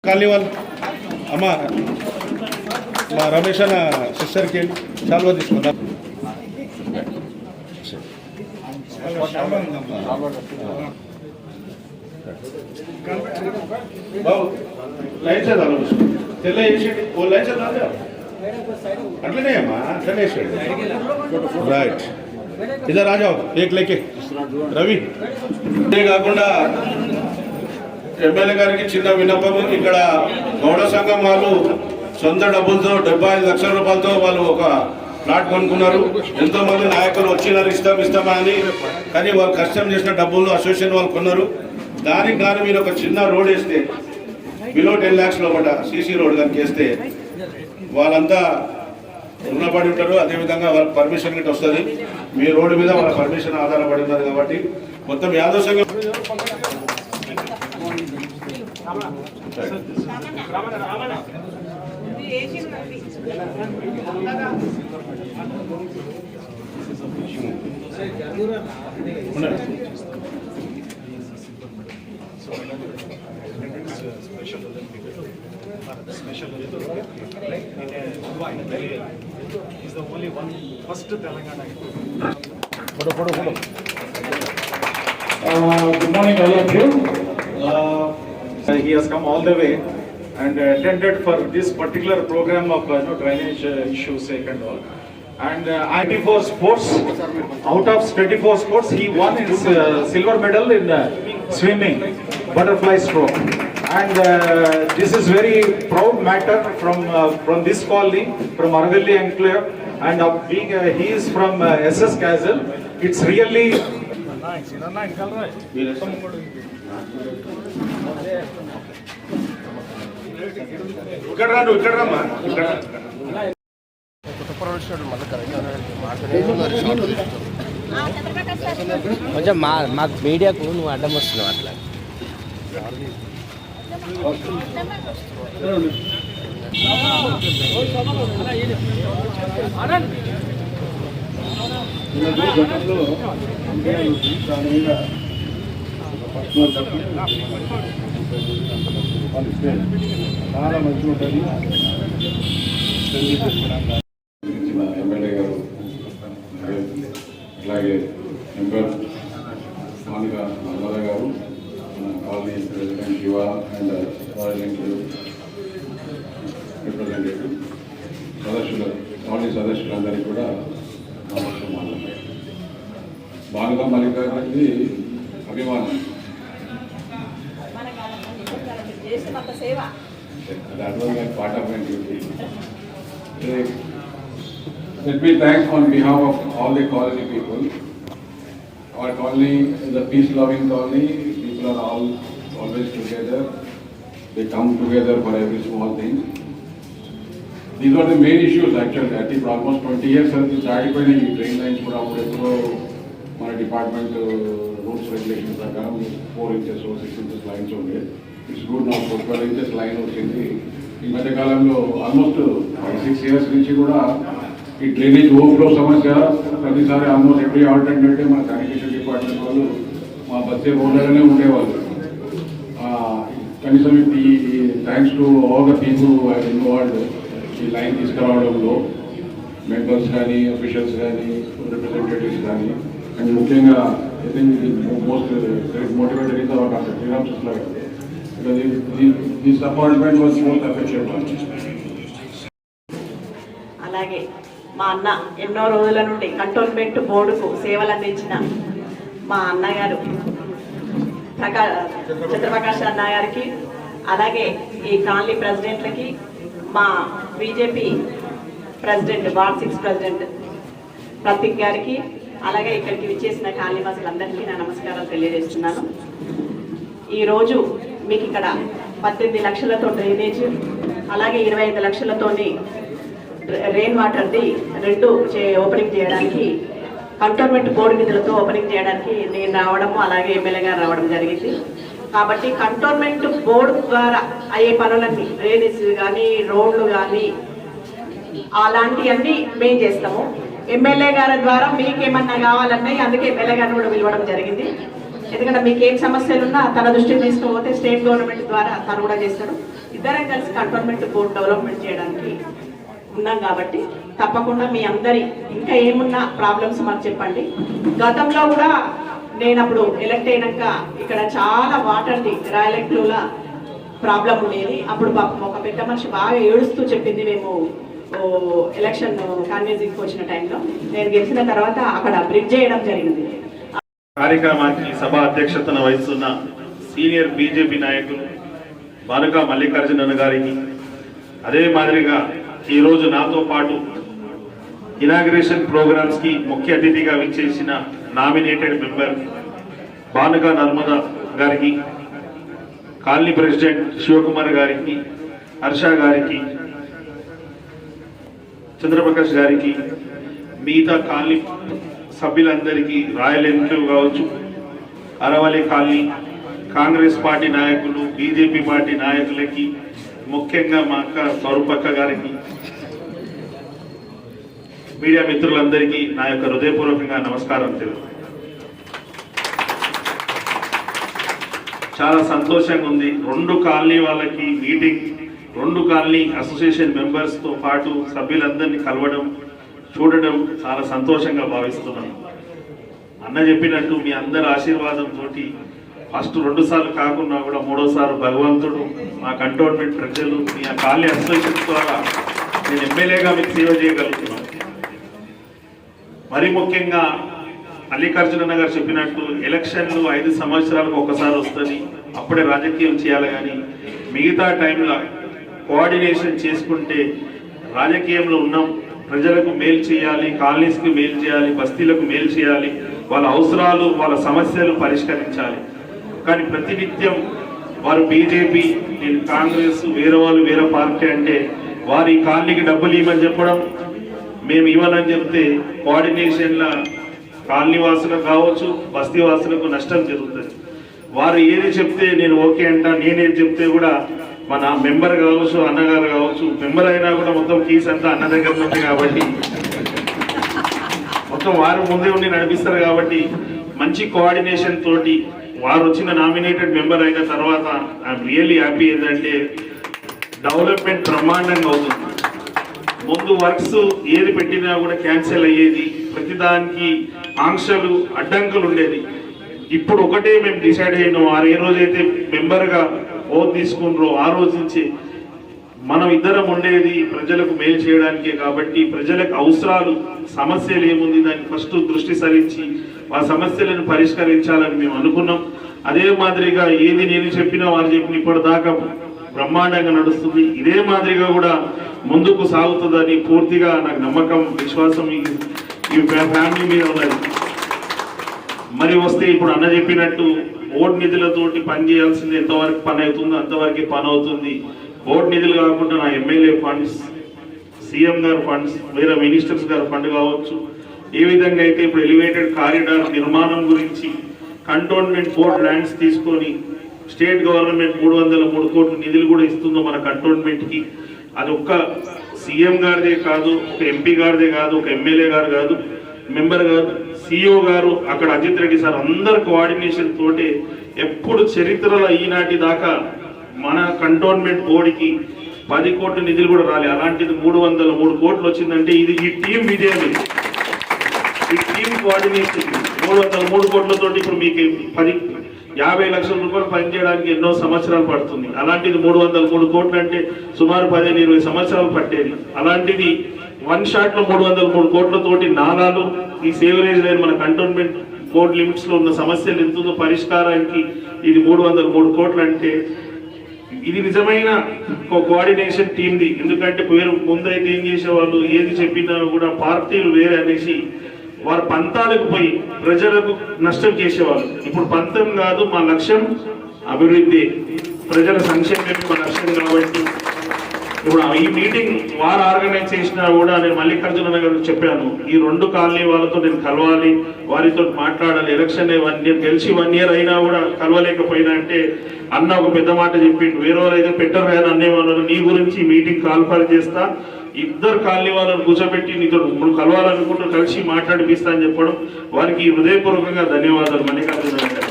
Colony వాళ్ళు అమ్మా మా రమేష్ అన్న సిస్టర్కి చాలా తీసుకుందాం. బాబు లైన్ చదవాలి తెల్ల వేసేది ఓ లైన్ చదవాలి అట్లనే అమ్మా అట్లనే వేసాడు రైట్ ఇదే రాజా ఏక్ లేకే రవి. ఇదే కాకుండా ఎమ్మెల్యే గారికి చిన్న విన్నపము, ఇక్కడ గౌడ సంఘం వాళ్ళు సొంత డబ్బులతో 75 లక్షల రూపాయలతో వాళ్ళు ఒక ప్లాట్ కొనుక్కున్నారు. ఎంతో మంది నాయకులు వచ్చినారు ఇస్తామని, కానీ వాళ్ళు కష్టం చేసిన డబ్బులు అసోసియేషన్ వాళ్ళు కొన్నారు. దానికి కానీ మీరు ఒక చిన్న రోడ్ వేస్తే బిలో 10 lakhs లోపల సీసీ రోడ్ కనుక వేస్తే వాళ్ళంతా రుణపడి ఉంటారు. అదేవిధంగా వాళ్ళకి పర్మిషన్ గిట్ వస్తుంది. మీ రోడ్డు మీద వాళ్ళ పర్మిషన్ ఆధారపడి ఉన్నది కాబట్టి మొత్తం యాదవ్ సంఘం Special is the only one first Telangana. Good morning, all of you. He has come all the way and attended for this particular program of drainage issues and all. And 24 sports, out of 24 sports, he won his silver medal in swimming, butterfly stroke. And this is very proud matter from this colony, from Aravalli Enclave, and being he is from SS Castle. It's really కొంచెం మా మీడియాకు నువ్వు అడ్డం వస్తున్నావు అట్లా. చాలా మంచి ఉంటుంది. ఎమ్మెల్యే గారు అలాగే మెంబర్ మానిక నర్మదా గారు, colony president Shiva and representative సదస్సులు, కాలనీ సదస్సులందరికీ కూడా నమస్కారం. బాలుగా మల్లిక గారికి అభిమానం. That was like part of my duty. Let me thank on behalf of all the colony people. Our colony is a peace-loving colony. People are always together. They come together for every small thing. These are the main issues actually. I think for almost 20 years since started by the drain lines for our మన department rules regulations ప్రకారం 4 inches 6 inches lines ఉండే. It's good నా 12 inches line వచ్చింది. ఈ మధ్యకాలంలో almost 5-6 years నుంచి కూడా ఈ డ్రైనేజ్ ఓవర్ఫ్లో సమస్య ప్రతిసారి ఆల్మోస్ట్ ఎవ్రీ ఆల్టర్నేట్ మన శానిటేషన్ డిపార్ట్మెంట్ వాళ్ళు మా బస్సే రోడ్లలోనే ఉండేవాళ్ళు. కనీసం ఈ thanks to all the people involved ఈ లైన్ తీసుకురావడంలో, మెంబర్స్ కానీ, అఫీషియల్స్ కానీ, రిప్రజెంటేటివ్స్ కానీ, అండ్ ముఖ్యంగా I think most motivated is our doctor Sriram Susla garu. This appointment was most affectionable. అలాగే మా అన్న ఎన్నో రోజుల నుండి కంటోన్మెంట్ బోర్డుకు సేవలు అందించిన మా అన్నగారు చంద్రప్రకాష్ అన్న గారికి, అలాగే ఈ కాలనీ ప్రెసిడెంట్లకి, మా BJP president ward 6 president Prateek గారికి, అలాగే ఇక్కడికి విచ్చేసిన కాలనీ వాసులందరికీ నా నమస్కారాలు తెలియజేస్తున్నాను. ఈరోజు మీకు ఇక్కడ 18 లక్షలతో డ్రైనేజ్, అలాగే 25 లక్షలతోని రెయిన్ వాటర్ది 2 ఓపెనింగ్ చేయడానికి, కంటోన్మెంట్ బోర్డు నిధులతో ఓపెనింగ్ చేయడానికి నేను రావడము, అలాగే ఎమ్మెల్యే గారు రావడం జరిగింది. కాబట్టి కంటోన్మెంట్ బోర్డు ద్వారా అయ్యే పనులన్నీ, డ్రైనేజ్ కానీ, రోడ్లు కానీ, అలాంటివన్నీ మేము చేస్తాము. ఎమ్మెల్యే గారి ద్వారా మీకు ఏమన్నా కావాలన్నాయి, అందుకే ఎమ్మెల్యే గారిని కూడా పిలవడం జరిగింది. ఎందుకంటే మీకు ఏం సమస్యలు ఉన్నా తన దృష్టికి తీసుకుపోతే స్టేట్ గవర్నమెంట్ ద్వారా తను కూడా చేస్తాడు. ఇద్దరం కలిసి కంటోన్మెంట్ బోర్డు డెవలప్మెంట్ చేయడానికి ఉన్నాం కాబట్టి తప్పకుండా మీ అందరి ఇంకా ఏమున్నా ప్రాబ్లమ్స్ మాకు చెప్పండి. గతంలో కూడా నేను అప్పుడు ఎలక్ట్ అయినాక ఇక్కడ చాలా వాటర్ది రాయలెక్లూలా ప్రాబ్లం ఉండేది. అప్పుడు ఒక పెద్ద మనిషి బాగా ఏడుస్తూ చెప్పింది, మేము ఎలక్షన్ కాన్వెన్సింగ్కి వచ్చిన టైంలో నేను గెలిచిన తర్వాత అక్కడ బ్రిడ్జ్ చేయడం జరిగింది. కార్యక్రమానికి సభ అధ్యక్షతన వహిస్తున్న సీనియర్ బీజేపీ నాయకులు బానుక మల్లికార్జున గారికి, అదే మాదిరిగా ఈరోజు నాతో పాటు ఇనాగ్రేషన్ ప్రోగ్రామ్స్ కి ముఖ్య అతిథిగా విచ్చేసిన నామినేటెడ్ మెంబర్ బానుక నర్మద గారికి, కాలనీ ప్రెసిడెంట్ శివకుమార్ గారికి, హర్ష గారికి, చంద్రప్రకాష్ గారికి, మిగతా కాలనీ సభ్యులందరికీ, రాయల్ ఎన్క్లేవ్ కావచ్చు, అరవల్లి కాలనీ కాంగ్రెస్ పార్టీ నాయకులు, బీజేపీ పార్టీ నాయకులకి, ముఖ్యంగా మా అక్క స్వరూపక్క గారికి, మీడియా మిత్రులందరికీ నా యొక్క హృదయపూర్వకంగా నమస్కారం తెలుసు. చాలా సంతోషంగా ఉంది. 2 కాలనీ వాళ్ళకి మీటింగ్, 2 కాలనీ అసోసియేషన్ మెంబర్స్తో పాటు సభ్యులందరినీ కలవడం, చూడడం చాలా సంతోషంగా భావిస్తున్నాను. అన్న చెప్పినట్టు మీ అందరి ఆశీర్వాదంతో ఫస్ట్ 2 సార్లు కాకుండా కూడా 3వ సారి భగవంతుడు, మా కంటోన్మెంట్ ప్రజలు, మీ కాలనీ అసోసియేషన్ ద్వారా నేను ఎమ్మెల్యేగా మీకు సేవ చేయగలుగుతున్నాను. మరీ ముఖ్యంగా మల్లికార్జున గారు చెప్పినట్టు ఎలక్షన్లు 5 సంవత్సరాలకు ఒకసారి వస్తుంది, అప్పుడే రాజకీయం చేయాలి. కానీ మిగతా టైంలో కోఆర్డినేషన్ చేసుకుంటే రాజకీయంలో ఉన్నాం, ప్రజలకు మేలు చేయాలి, కాలనీస్కి మేలు చేయాలి, బస్తీలకు మేలు చేయాలి, వాళ్ళ అవసరాలు, వాళ్ళ సమస్యలు పరిష్కరించాలి. కానీ ప్రతినిత్యం వారు బీజేపీ, నేను కాంగ్రెస్, వేరే వాళ్ళు వేరే పార్టీ అంటే వారి కాలనీకి డబ్బులు ఇవ్వమని చెప్పడం, మేము ఇవ్వనని చెప్తే కోఆర్డినేషన్ల కాలనీ వాసులకు కావచ్చు, బస్తీ వాసులకు నష్టం జరుగుతుంది. వారు ఏది చెప్తే నేను ఓకే అంటా, నేనేది చెప్తే కూడా మన మెంబర్ కావచ్చు, అన్నగారు కావచ్చు, మెంబర్ అయినా కూడా మొత్తం కీస్ అంతా అన్న దగ్గర నుంచి కాబట్టి మొత్తం వారు ముందే ఉండి నడిపిస్తారు. కాబట్టి మంచి కోఆర్డినేషన్ తోటి వారు వచ్చిన నామినేటెడ్ మెంబర్ అయిన తర్వాత ఐఎమ్ రియల్లీ హ్యాపీ. ఏంటంటే డెవలప్మెంట్ బ్రహ్మాండంగా అవుతుంది. ముందు వర్క్స్ ఏది పెట్టినా కూడా క్యాన్సిల్ అయ్యేది, ప్రతిదానికి ఆంక్షలు, అడ్డంకులు ఉండేది. ఇప్పుడు ఒకటే మేము డిసైడ్ అయినాం, వారు ఏ రోజైతే మెంబర్గా ఓట్ తీసుకున్నారో ఆ రోజు నుంచి మనం ఇద్దరం ఉండేది ప్రజలకు మేలు చేయడానికే. కాబట్టి ప్రజలకు అవసరాలు, సమస్యలు ఏముంది దానికి ఫస్ట్ దృష్టి సారించి ఆ సమస్యలను పరిష్కరించాలని మేము అనుకున్నాం. అదే మాదిరిగా ఏది నేను చెప్పినా వారు చెప్పిన ఇప్పటిదాకా బ్రహ్మాండంగా నడుస్తుంది. ఇదే మాదిరిగా కూడా ముందుకు సాగుతుందని పూర్తిగా నాకు నమ్మకం, విశ్వాసం ఈ ఫ్యామిలీ మీద ఉన్నది. మరి వస్తే ఇప్పుడు అన్న చెప్పినట్టు బోర్డు నిధులతోటి పని చేయాల్సింది ఎంతవరకు పని అవుతుందో అంతవరకు పని అవుతుంది. బోర్డు నిధులు కాకుండా నా ఎమ్మెల్యే ఫండ్స్, సీఎం గారు ఫండ్స్, వేరే మినిస్టర్స్ గారు ఫండ్ కావచ్చు, ఏ విధంగా అయితే ఇప్పుడు ఎలివేటెడ్ కారిడార్ నిర్మాణం గురించి కంటోన్మెంట్ బోర్డు ల్యాండ్స్ తీసుకొని స్టేట్ గవర్నమెంట్ 303 కోట్ల నిధులు కూడా ఇస్తుందో మన కంటోన్మెంట్కి, అది ఒక్క సీఎం గారిదే కాదు, ఒక ఎంపీ గారిదే కాదు, ఒక ఎమ్మెల్యే గారు కాదు, మెంబర్ గారు, సిఇఓ గారు, అక్కడ అజిత్ రెడ్డి సార్ అందరు కోఆర్డినేషన్ తోటే ఎప్పుడు చరిత్రలో ఈనాటి దాకా మన కంటోన్మెంట్ బోర్డుకి 10 కోట్ల నిధులు కూడా రాలేదు. అలాంటిది 303 కోట్లు వచ్చిందంటే ఇది ఈ టీం విజయం. ఈ టీం కోఆర్డినేషన్ 303 కోట్లతోటి ఇప్పుడు మీకు 50 లక్షల రూపాయలు పనిచేయడానికి ఎన్నో సంవత్సరాలు పడుతుంది. అలాంటిది 303 కోట్లు అంటే సుమారు 15-20 సంవత్సరాలు పట్టేది. అలాంటిది 1 షాట్లో 303 కోట్లతోటి నాలాలు, ఈ సేవరేజ్ లైన్, మన కంటోన్మెంట్ బోర్డు లిమిట్స్ లో ఉన్న సమస్యలు ఎంతో పరిష్కారానికి ఇది 303 కోట్లు అంటే ఇది నిజమైన కోఆర్డినేషన్ టీమ్ది. ఎందుకంటే ముందైతే ఏం చేసేవాళ్ళు, ఏది చెప్పినా కూడా పార్టీలు వేరే అనేసి వారు పంతాలకు పోయి ప్రజలకు నష్టం చేసేవాళ్ళు. ఇప్పుడు పంతం కాదు, మా లక్ష్యం అభివృద్ధి, ప్రజల సంక్షేమమే మా లక్ష్యం. కాబట్టి ఇప్పుడు ఈ మీటింగ్ వారు ఆర్గనైజ్ చేసినా కూడా నేను మల్లికార్జున గారికి చెప్పాను, ఈ 2 కాలనీ వాళ్ళతో నేను కలవాలి, వారితో మాట్లాడాలి. ఎలక్షన్ నేను గెలిచి 1 ఇయర్ అయినా కూడా కలవలేకపోయినా అంటే అన్న ఒక పెద్ద మాట చెప్పిండు, వేరే వాళ్ళు అయితే పెట్టరు కానీ అన్నేవాళ్ళు, నీ గురించి మీటింగ్ కాల్ఫర్ చేస్తా, 2 కాలనీ వాళ్ళని కూర్చోబెట్టి నీతో కలవాలనుకుంటూ కలిసి మాట్లాడిపిస్తా అని చెప్పడం, వారికి హృదయపూర్వకంగా ధన్యవాదాలు మల్లికార్జున గారు.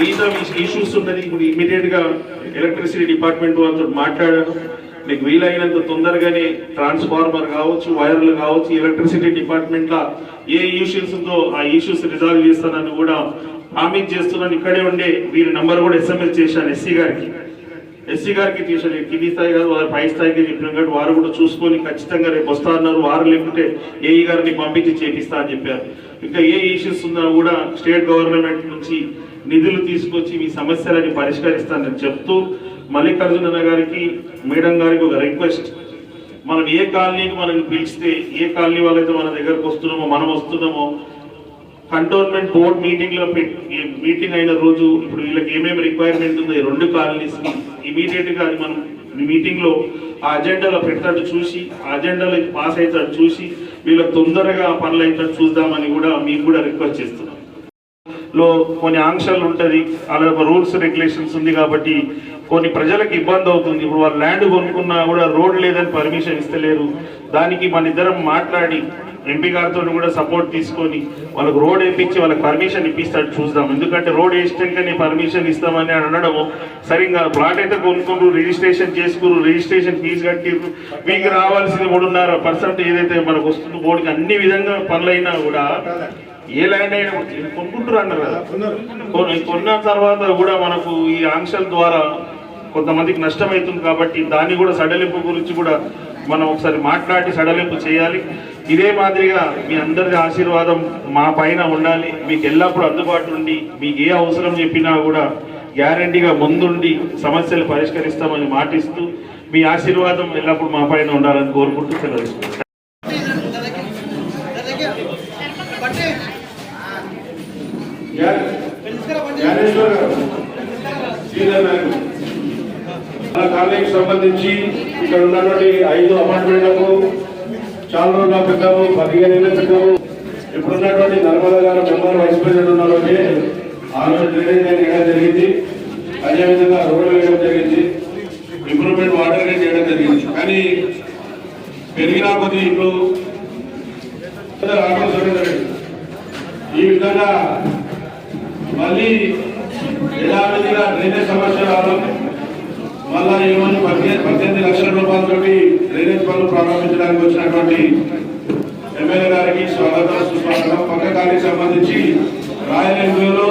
మిగతా ఇష్యూస్ ఉన్నది ఇప్పుడు ఇమీడియట్గా ఎలక్ట్రిసిటీ డిపార్ట్మెంట్ వాళ్ళతో మాట్లాడాను. మీకు వీలైనంత తొందరగానే ట్రాన్స్ఫార్మర్ కావచ్చు, వైర్లు కావచ్చు, ఎలక్ట్రిసిటీ డిపార్ట్మెంట్లో ఏ ఇష్యూస్ ఉందో ఆ ఇష్యూస్ రిజాల్వ్ చేస్తానని కూడా హామీ చేస్తున్నాను. ఇక్కడే ఉండే వీరి నంబర్ కూడా SMS చేశాను ఎస్సీ గారికి తీసాను. కింది స్థాయి కాదు, వారు పై స్థాయికి చెప్పిన కాబట్టి వారు కూడా చూసుకొని ఖచ్చితంగా రేపు వస్తా అన్నారు. వారు లేకుంటే ఏఈ గారిని పంపించి చేపిస్తా అని చెప్పారు. ఇంకా ఏ ఇష్యూస్ ఉన్నా కూడా స్టేట్ గవర్నమెంట్ నుంచి నిధులు తీసుకొచ్చి మీ సమస్యలని పరిష్కరిస్తానని చెప్తూ, మల్లికార్జున గారికి మేడం గారికి ఒక రిక్వెస్ట్, మనం ఏ కాలనీకి మనం పిలిస్తే ఏ కాలనీ వాళ్ళైతే మన దగ్గరకు వస్తున్నామో మనం వస్తున్నామో కంటోన్మెంట్ బోర్డ్ మీటింగ్ అయిన రోజు ఇప్పుడు వీళ్ళకి ఏమేమి రిక్వైర్మెంట్ ఉందో ఈ 2 కాలనీస్కి ఇమీడియట్గా అది మనం మీటింగ్లో ఆ అజెండాలో పెట్టేటట్టు చూసి ఆ అజెండాలో పాస్ అవుతాడు చూసి వీళ్ళకి తొందరగా పనులు అవుతాడు చూద్దామని కూడా మీకు కూడా రిక్వెస్ట్ చేస్తున్నాం. లో కొన్ని ఆంక్షలు ఉంటుంది, అలాగే రూల్స్ రెగ్యులేషన్స్ ఉంది కాబట్టి కొన్ని ప్రజలకు ఇబ్బంది అవుతుంది. ఇప్పుడు వాళ్ళు ల్యాండ్ కొనుక్కున్నా కూడా రోడ్ లేదని పర్మిషన్ ఇస్తలేరు. దానికి మన ఇద్దరం మాట్లాడి ఎంపీ గారితో కూడా సపోర్ట్ తీసుకొని వాళ్ళకు రోడ్ వేయించి వాళ్ళకి పర్మిషన్ ఇప్పిస్తాడు చూద్దాం. ఎందుకంటే రోడ్ వేసినాకనే పర్మిషన్ ఇస్తామని అనడము సరిగ్గా. ప్లాట్ అయితే కొనుక్కుంటారు, రిజిస్ట్రేషన్ చేసుకున్నారు, రిజిస్ట్రేషన్ ఫీజు కట్టిరు, మీకు రావాల్సింది 3.5% ఏదైతే మనకు వస్తుందో బోర్డుకి అన్ని విధంగా పనులైనా కూడా ఏ ల్యాండ్ అయినా కొనుక్కుంటారు అన్నారు కదా. కొన్న తర్వాత కూడా మనకు ఈ ఆంక్షల ద్వారా కొంతమందికి నష్టం అవుతుంది కాబట్టి దాన్ని కూడా సడలింపు గురించి కూడా మనం ఒకసారి మాట్లాడి సడలింపు చేయాలి. ఇదే మాదిరిగా మీ అందరి ఆశీర్వాదం మా పైన ఉండాలి. మీకు ఎల్లప్పుడూ అందుబాటు ఉండి మీకు ఏ అవసరం చెప్పినా కూడా గ్యారంటీగా ముందుండి సమస్యలు పరిష్కరిస్తామని మాటిస్తూ మీ ఆశీర్వాదం ఎల్లప్పుడూ మా పైన ఉండాలని కోరుకుంటూ సెలవు. కాలనీకి సంబంధించి ఇక్కడ ఉన్నటువంటి 5 అపార్ట్మెంట్లకు చాలా రోజుల క్రితము 15 ఏళ్ళ క్రితము ఇప్పుడున్నటువంటి నర్మదా గారు మెంబర్ వైస్ ప్రెసిడెంట్ ఉన్నటువంటి ఆ రోజు డ్రైనేజ్ వేయడం జరిగింది. అదేవిధంగా రోడ్లు వేయడం జరిగింది, ఇంప్రూవ్మెంట్ వాటర్ లైన్ చేయడం జరిగింది. కానీ పెరిగినా కొద్ది ఇప్పుడు ఈ విధంగా మళ్ళీ యథావిధిగా డ్రైనేజ్ సమస్య రావడం, మళ్ళా ఈరోజు 18 లక్షల రూపాయలతో డ్రైనేజ్ పనులు ప్రారంభించడానికి వచ్చినటువంటి ఎమ్మెల్యే గారికి స్వాగతం సుస్వాగతం. పక్క కాలనీకి సంబంధించి రాయల్ ఎన్జిఓలో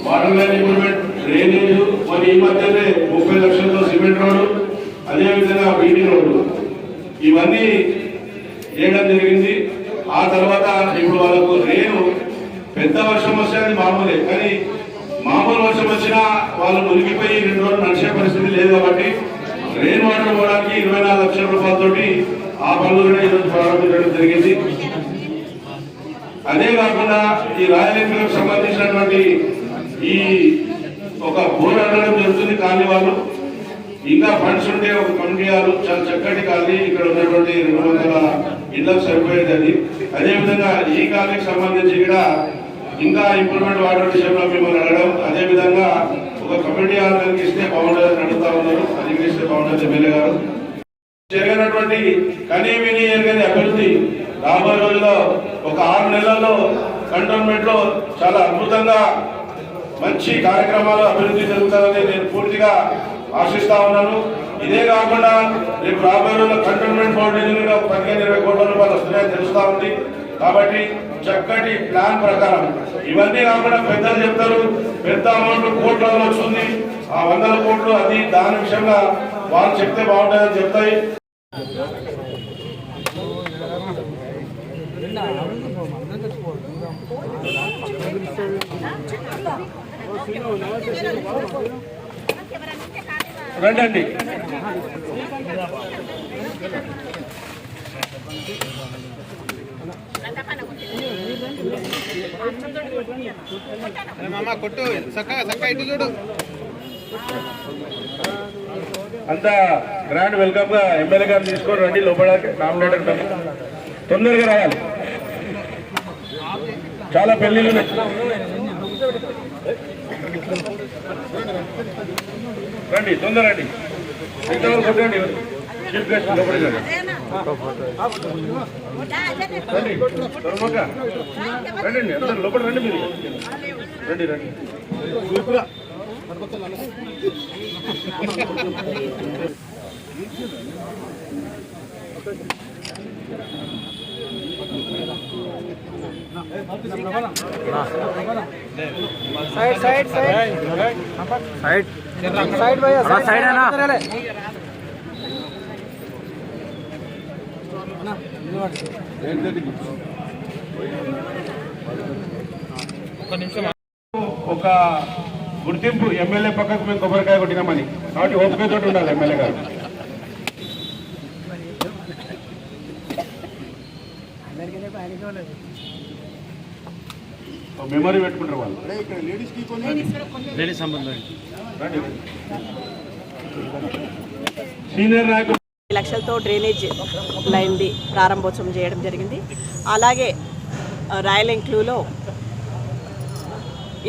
వాటర్ లైన్ ఇంప్రూవ్మెంట్, డ్రైనేజ్, మరి ఈ మధ్యనే 30 లక్షలతో సిమెంట్ రోడ్డు, అదేవిధంగా బీటీ రోడ్డు ఇవన్నీ చేయడం జరిగింది. ఆ తర్వాత ఇప్పుడు వాళ్ళకు రేణు పెద్ద వర్షం వస్తే అది మామూలే, కానీ మామూలు వర్షం వచ్చినా వాళ్ళు మునిగిపోయి 2 రోజులు నడిచే పరిస్థితి లేదు కాబట్టి రెయిన్ వాటర్ పోవడానికి 24 లక్షల రూపాయలతోటి ఆ పనులు కూడా ఈరోజు ప్రారంభించడం జరిగింది. అదే కాకుండా ఈ రాయలసీమకు సంబంధించినటువంటి ఈ ఒక బోర్డు అనడం జరుగుతుంది. కాలనీ వాళ్ళు ఇంకా ఫండ్స్ ఉంటే ఒక కమిటీ వాళ్ళు చాలా చక్కటి కాలనీ, ఇక్కడ ఉన్నటువంటి 200 ఇళ్లకు సరిపోయేది అది. అదేవిధంగా ఈ కాలనీకి సంబంధించి కూడా ఇంకా ఇంప్రూవ్మెంట్ వాటర్ విషయంలో మిమ్మల్ని అడగడం, అదేవిధంగా ఒక కమిటీ ఆర్గనైజ్ ఇస్తే బాగుంటుందని అడుగుతా ఉన్నారు. అది ఇస్తే బాగుంటుంది. ఎమ్మెల్యే గారు జరిగినటువంటి కనీవిని ఎరగని అభివృద్ధి రాబోయే రోజుల్లో ఒక 6 నెలల్లో కంటోన్మెంట్ లో చాలా అద్భుతంగా మంచి కార్యక్రమాలు అభివృద్ధి జరుగుతారని నేను పూర్తిగా ఆశిస్తా ఉన్నాను. ఇదే కాకుండా రేపు రాబోయే రోజుల్లో కంటోన్మెంట్ బోర్డు నిధులుగా 15-20 కోట్ల రూపాయలు వస్తున్నాయని తెలుస్తా ఉంది. కాబట్టి చక్కటి ప్లాన్ ప్రకారం ఇవన్నీ కాకుండా పెద్దలు చెప్తారు, పెద్ద అమౌంట్ కోట్లలో వస్తుంది, ఆ 100 కోట్లు అది దాని విషయంగా వాళ్ళు చెప్తే బాగుంటుందని చెప్తాయి. రండి కొట్టు చక్కగా ఇటు చూడు. అంతా గ్రాండ్ వెల్కమ్ గా ఎమ్మెల్యే గారు తీసుకొని రండి. లోపలికి నామినేటర్ తొందరగా రావాలి, చాలా పెళ్లిళ్ళు రండి, తొందర రండి. కొట్టండి చీఫ్ గెస్ట్ లోపలికి రండి. రండి అందరు లోపల రండి మీరు రండి రండి side side side side side भैया साइड है ना ఒక గుర్తింపు ఎమ్మెల్యే పక్కకు మేము కొబ్బరికాయ కొట్టినామని కాబట్టి ఓపికతో ఉండాలి ఎమ్మెల్యే గారు మెమరీ పెట్టుకుంటారు వాళ్ళు సీనియర్ నాయకులు లక్షలతో డ్రైనేజ్ లైన్ది ప్రారంభోత్సవం చేయడం జరిగింది. అలాగే రాయల్ ఎంక్లూలో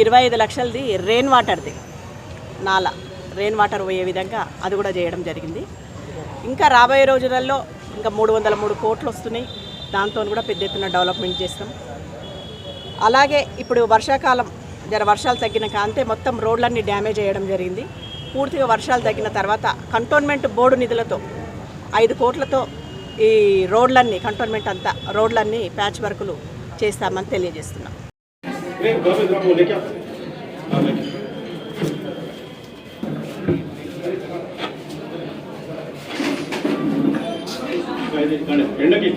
25 లక్షలది రెయిన్ వాటర్ది నాలా రెయిన్ వాటర్ పోయే విధంగా అది కూడా చేయడం జరిగింది. ఇంకా రాబోయే రోజులలో ఇంకా 303 కోట్లు వస్తున్నాయి. దాంతో కూడా పెద్ద ఎత్తున డెవలప్మెంట్ చేస్తాం. అలాగే ఇప్పుడు వర్షాకాలం వర్షాలు తగ్గిన కాంతే మొత్తం రోడ్లన్నీ డ్యామేజ్ అయ్యడం జరిగింది. పూర్తిగా వర్షాలు తగ్గిన తర్వాత కంటోన్మెంట్ బోర్డు నిధులతో 5 కోట్లతో ఈ రోడ్లన్నీ కంటోన్మెంట్ అంతా రోడ్లన్నీ ప్యాచ్ వర్కులు చేస్తామని తెలియజేస్తున్నాం. ఎండకి